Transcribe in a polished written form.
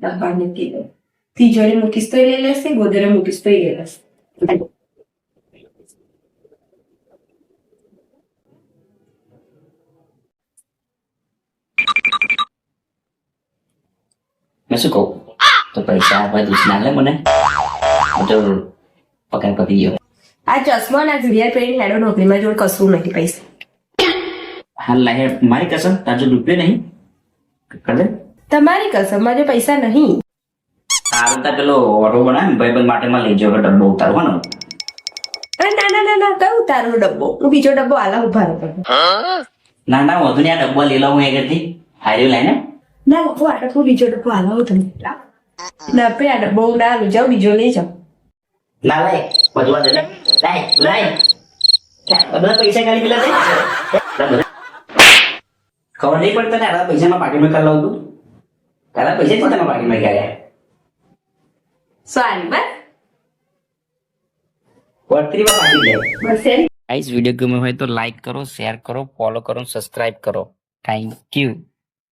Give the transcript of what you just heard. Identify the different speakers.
Speaker 1: ડબ્બા મૂકી દો. તિજોરી મૂકીશ તો લઈ લેશે, ગોદરે મૂકીશ તો લઈ લેશે.
Speaker 2: મેં શું કહું તો પૈસા આપવા દૂધ ના લે મને હું તો પગાર પતી ગયો.
Speaker 1: આ ચશ્મા ના ઘડિયાળ પહેરી હેડો નોકરીમાં જોડ કશું નથી પૈસા.
Speaker 2: હાલ લાહે મારી કસમ તાજો રૂપિયો નહીં કરે
Speaker 1: તમારી કસમમાં જો પૈસા નહીં.
Speaker 2: સારું તા પેલો ઓટો બનાવે ભાઈબંધ માટે માં લઈ જાવ ડબ્બો ઉતારવાનો.
Speaker 1: અરે ના ના ના ના કયું તારો ડબ્બો? હું બીજો ડબ્બો આલા ઉભા રહો.
Speaker 2: ના ના વધુ ને આ ડબ્બો લઈ લઉં એ કરતી હાર્યું લઈને
Speaker 1: ના બાપુ આ ડબ્બો બીજો ડબ્બો આલા હું તમને ના પે આ ડબ્બો હું ના લઈ જાઉં, બીજો લઈ જાઉં.
Speaker 2: ના લાય બધું દે લાય લાય બધા પૈસા કાઢી પેલા દે ખબર નહીં પડતા ને આ પૈસામાં પાકીટમાં કરી લઉં તું તારા પૈસા જ તમે પાકીટમાં ગયા
Speaker 1: સોરી બસ
Speaker 2: વર્તરીમાં પાકી દે
Speaker 1: બસ એમ.
Speaker 2: ગાઈસ વિડીયો ગમ્યો હોય તો લાઈક કરો, શેર કરો, ફોલો કરો, સબસ્ક્રાઇબ કરો. Thank you.